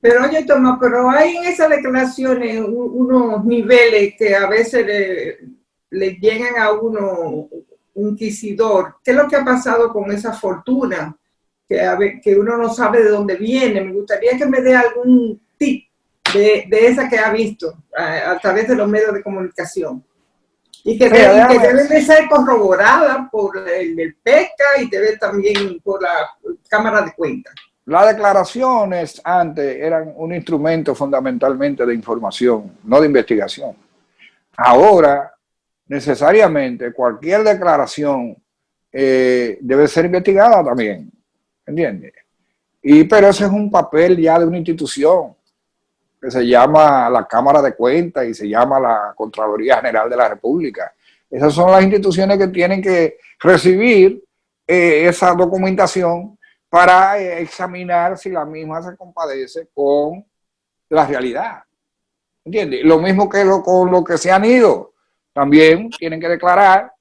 Pero oye, Tomás, pero hay en esas declaraciones unos niveles que a veces le llegan a uno un inquisidor. ¿Qué es lo que ha pasado con esa fortuna? Que uno no sabe de dónde viene. Me gustaría que me dé algún tip de esa que ha visto a través de los medios de comunicación. Y que deben de ser corroboradas por el PECA y debe también por la Cámara de Cuentas. Las declaraciones antes eran un instrumento fundamentalmente de información, no de investigación. Ahora, necesariamente, cualquier declaración debe ser investigada también, ¿entiendes? Pero ese es un papel ya de una institución que se llama la Cámara de Cuentas y se llama la Contraloría General de la República. Esas son las instituciones que tienen que recibir esa documentación para examinar si la misma se compadece con la realidad. ¿Entiendes? Lo mismo que con lo que se han ido, también tienen que declarar.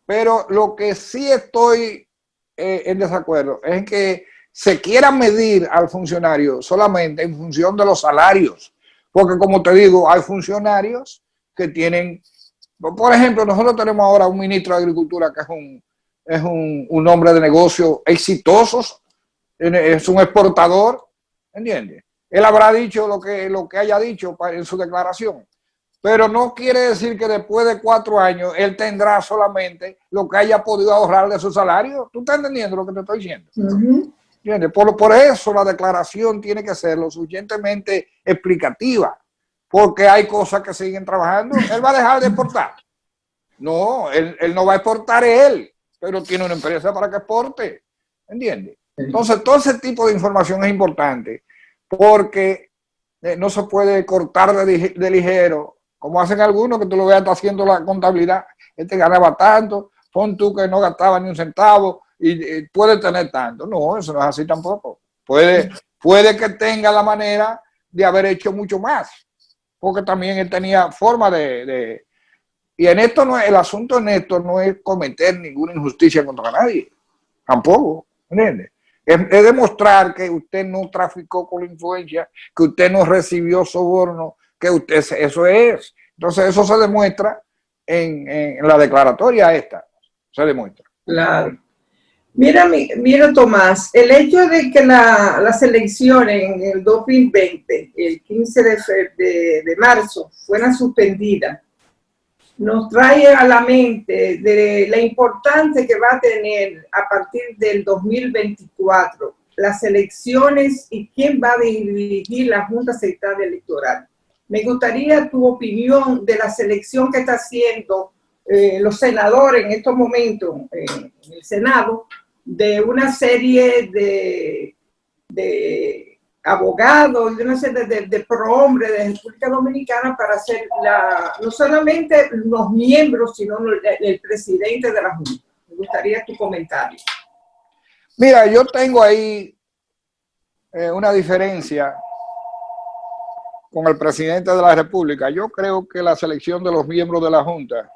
Pero lo que sí estoy en desacuerdo es que se quiera medir al funcionario solamente en función de los salarios. Porque como te digo, hay funcionarios que tienen, por ejemplo, nosotros tenemos ahora un ministro de Agricultura que es un hombre de negocios exitosos, es un exportador, ¿entiendes? Él habrá dicho lo que haya dicho en su declaración, pero no quiere decir que después de 4 años él tendrá solamente lo que haya podido ahorrar de su salario. ¿Tú estás entendiendo lo que te estoy diciendo? ¿Entiendes? Por eso la declaración tiene que ser lo suficientemente explicativa, porque hay cosas que siguen trabajando. ¿Él va a dejar de exportar? No, él no va a exportar él, pero tiene una empresa para que exporte, ¿entiendes? Entonces, todo ese tipo de información es importante, porque no se puede cortar de ligero, como hacen algunos, que tú lo veas haciendo la contabilidad. Este ganaba tanto, pon tú que no gastaba ni un centavo y puede tener tanto. No, eso no es así tampoco. Puede que tenga la manera de haber hecho mucho más, porque también él tenía forma y en esto no es, el asunto en esto no es cometer ninguna injusticia contra nadie, tampoco, ¿entiendes? Es demostrar que usted no traficó con la influencia, que usted no recibió soborno, que usted, eso es. Entonces eso se demuestra en la declaratoria esta, se demuestra. Claro. Mira, Tomás, el hecho de que las elecciones en el 2020, el 15 de marzo, fueran suspendidas, nos trae a la mente de la importancia que va a tener a partir del 2024 las elecciones y quién va a dirigir la Junta Central Electoral. Me gustaría tu opinión de la selección que está haciendo los senadores en estos momentos en el Senado, de una serie de abogados, de una serie de prohombres de República Dominicana para ser no solamente los miembros, sino el presidente de la Junta. Me gustaría tu comentario. Mira, yo tengo ahí una diferencia con el presidente de la República. Yo creo que la selección de los miembros de la Junta,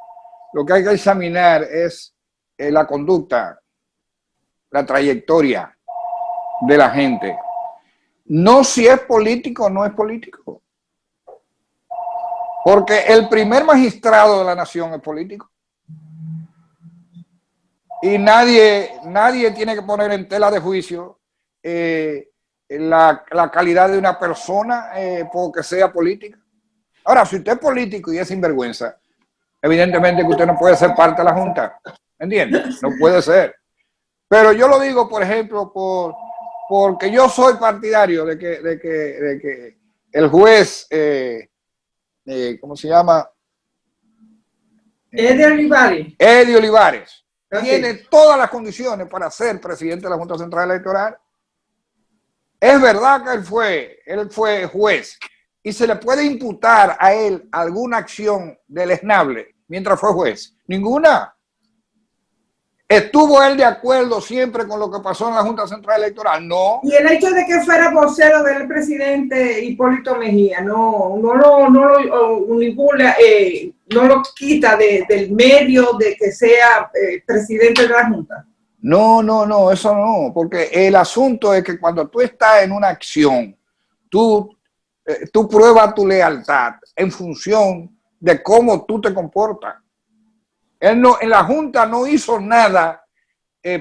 lo que hay que examinar es la conducta, la trayectoria de la gente. No si es político o no es político. Porque el primer magistrado de la nación es político. Y nadie tiene que poner en tela de juicio la calidad de una persona porque sea política. Ahora, si usted es político y es sinvergüenza, evidentemente que usted no puede ser parte de la Junta. ¿Entiendes? No puede ser. Pero yo lo digo, por ejemplo, porque yo soy partidario de que el juez, ¿cómo se llama? Eddie Olivares. Eddie Olivares. Okay. Tiene todas las condiciones para ser presidente de la Junta Central Electoral. Es verdad que él fue juez y se le puede imputar a él alguna acción deleznable mientras fue juez. Ninguna. ¿Estuvo él de acuerdo siempre con lo que pasó en la Junta Central Electoral? No. Y el hecho de que fuera vocero del presidente Hipólito Mejía no lo quita del medio de que sea presidente de la Junta. No, eso no, porque el asunto es que cuando tú estás en una acción, tú pruebas tu lealtad en función de cómo tú te comportas. Él en la Junta no hizo nada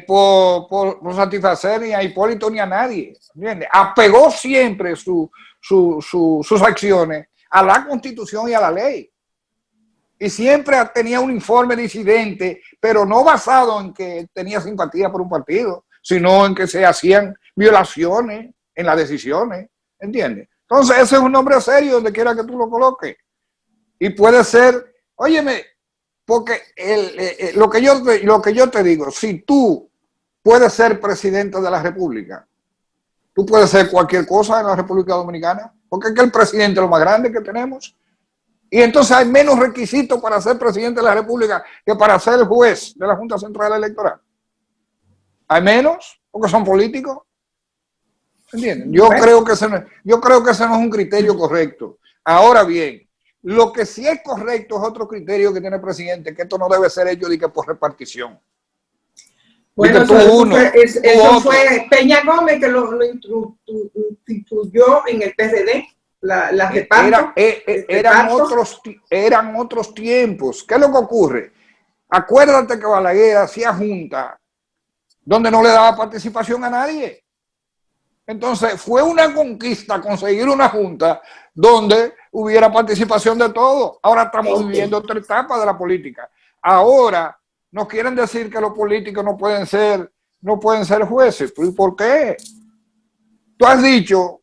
por satisfacer ni a Hipólito ni a nadie, ¿entiendes? Apegó siempre sus acciones a la Constitución y a la ley. Y siempre tenía un informe disidente, pero no basado en que tenía simpatía por un partido, sino en que se hacían violaciones en las decisiones, ¿entiendes? Entonces ese es un hombre serio donde quiera que tú lo coloques. Y puede ser, óyeme, porque lo que yo te digo, si tú puedes ser presidente de la República, tú puedes ser cualquier cosa en la República Dominicana, porque es que el presidente es lo más grande que tenemos. Y entonces hay menos requisitos para ser presidente de la República que para ser juez de la Junta Central Electoral. Hay menos, porque son políticos. ¿Entienden? Yo creo que ese no es un criterio correcto. Ahora bien, lo que sí es correcto es otro criterio que tiene el presidente, que esto no debe ser hecho de que por repartición. Bueno, eso fue Peña Gómez que lo incluyó en el PRD. La reparto, eran otros tiempos. ¿Qué es lo que ocurre? Acuérdate que Balaguer hacía junta donde no le daba participación a nadie. Entonces fue una conquista conseguir una junta donde hubiera participación de todo. Ahora estamos viviendo otra etapa de la política. Ahora nos quieren decir que los políticos no pueden ser jueces. ¿Y por qué? Tú has dicho,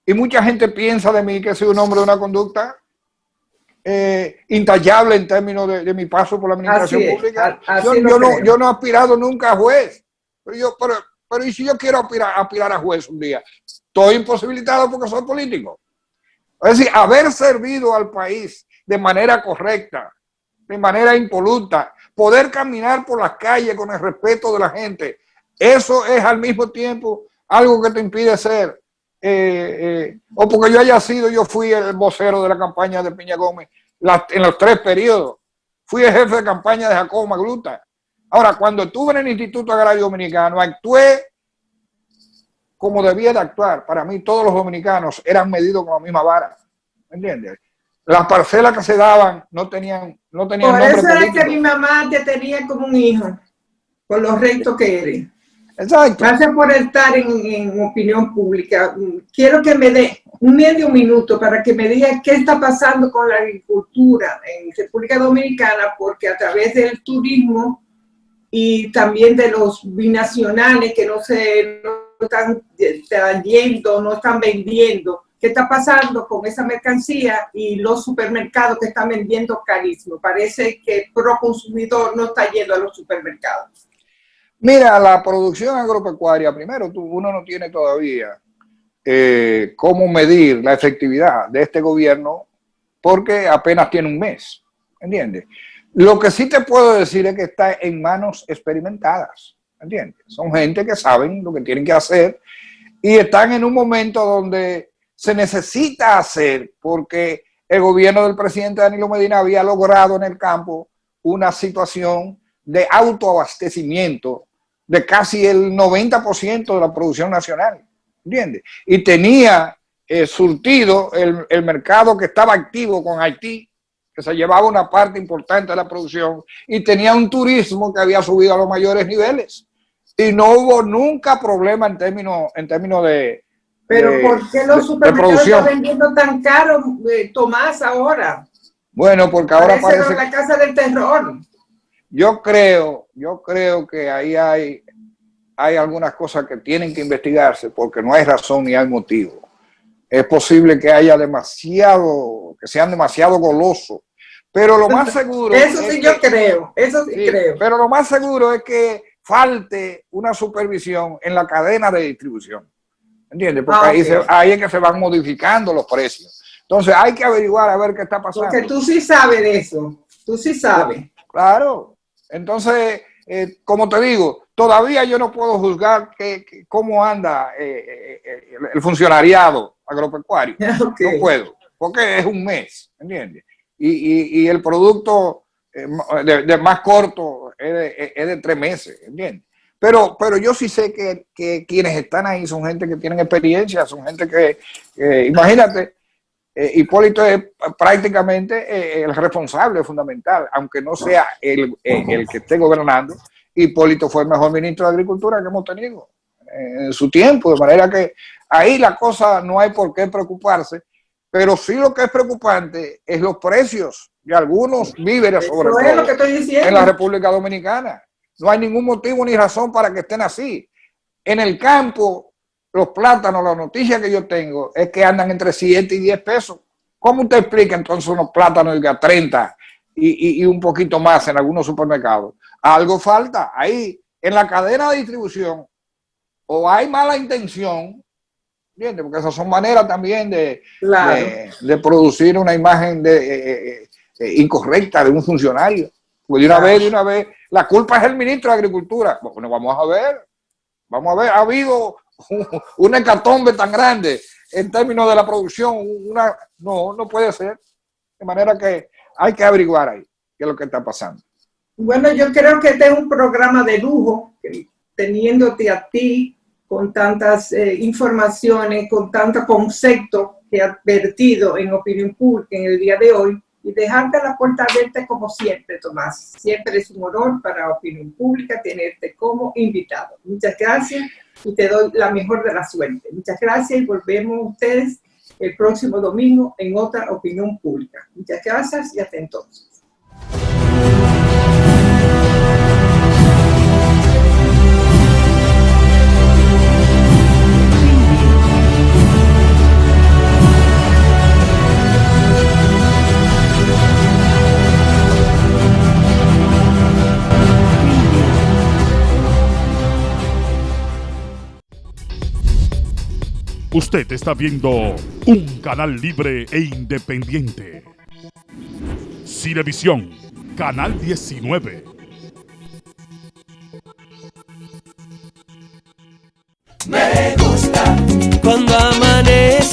y mucha gente piensa de mí que soy un hombre de una conducta intachable en términos de mi paso por la administración pública. Yo no he aspirado nunca a juez. Pero ¿y si yo quiero aspirar a juez un día? Estoy imposibilitado porque soy político. Es decir, haber servido al país de manera correcta, de manera impoluta, poder caminar por las calles con el respeto de la gente, eso es al mismo tiempo algo que te impide ser, o porque yo fui el vocero de la campaña de Peña Gómez en los 3 periodos, fui el jefe de campaña de Jacobo Magluta. Ahora, cuando estuve en el Instituto Agrario Dominicano, actué como debía de actuar. Para mí, todos los dominicanos eran medidos con la misma vara. ¿Me entiendes? Las parcelas que se daban no tenían nombre político. Por eso es que mi mamá te tenía como un hijo, por los rectos que eres. Exacto. Gracias por estar en opinión pública. Quiero que me dé medio minuto para que me diga qué está pasando con la agricultura en República Dominicana, porque a través del turismo y también de los binacionales que no están trayendo, no están vendiendo. ¿Qué está pasando con esa mercancía y los supermercados que están vendiendo carísimo? Parece que el proconsumidor no está yendo a los supermercados. Mira, la producción agropecuaria, primero, uno no tiene todavía cómo medir la efectividad de este gobierno porque apenas tiene un mes, ¿entiendes? Lo que sí te puedo decir es que está en manos experimentadas, ¿entiendes? Son gente que saben lo que tienen que hacer y están en un momento donde se necesita hacer, porque el gobierno del presidente Danilo Medina había logrado en el campo una situación de autoabastecimiento de casi el 90% de la producción nacional, ¿entiendes? Y tenía surtido el mercado que estaba activo con Haití, que se llevaba una parte importante de la producción, y tenía un turismo que había subido a los mayores niveles. Y no hubo nunca problema en términos de Pero ¿por qué los supermercados están vendiendo tan caro, Tomás, ahora? Bueno, porque ahora parece la casa del terror. Yo creo que ahí hay algunas cosas que tienen que investigarse porque no hay razón ni hay motivo. Es posible que haya que sean demasiado golosos, pero lo más seguro... Eso sí yo creo, eso sí creo. Pero lo más seguro es que falte una supervisión en la cadena de distribución. ¿Entiendes? Porque ahí es que se van modificando los precios. Entonces hay que averiguar a ver qué está pasando. Porque tú sí sabes de eso, tú sí sabes. Claro. Entonces, como te digo, todavía yo no puedo juzgar cómo anda el funcionariado agropecuario. Okay. No puedo, porque es un mes, ¿entiendes? Y el producto de más corto es de 3 meses, ¿entiendes? Pero yo sí sé que quienes están ahí son gente que tienen experiencia, son gente que imagínate, Hipólito es prácticamente el responsable fundamental, aunque no sea el que esté gobernando. Hipólito fue el mejor ministro de Agricultura que hemos tenido en su tiempo, de manera que ahí la cosa no hay por qué preocuparse, pero sí lo que es preocupante es los precios de algunos víveres, sobre todo lo que estoy diciendo, en la República Dominicana. No hay ningún motivo ni razón para que estén así. En el campo, los plátanos, la noticia que yo tengo es que andan entre 7 y 10 pesos. ¿Cómo usted explica entonces unos plátanos a 30 y un poquito más en algunos supermercados. Algo falta ahí en la cadena de distribución, o hay mala intención, ¿entiendes? Porque esas son maneras también de producir una imagen incorrecta de un funcionario. Pues de una vez, la culpa es el ministro de Agricultura. Bueno, vamos a ver, ha habido una hecatombe tan grande en términos de la producción, no puede ser. De manera que hay que averiguar ahí qué es lo que está pasando. Bueno, yo creo que este es un programa de lujo, teniéndote a ti con tantas informaciones, con tantos conceptos que has vertido en Opinión Pública en el día de hoy, y dejarte la puerta abierta como siempre, Tomás. Siempre es un honor para Opinión Pública tenerte como invitado. Muchas gracias y te doy la mejor de la suerte. Muchas gracias y volvemos ustedes el próximo domingo en otra Opinión Pública. Muchas gracias y hasta entonces. Usted está viendo un canal libre e independiente. Cinevisión, Canal 19. Me gusta cuando amanece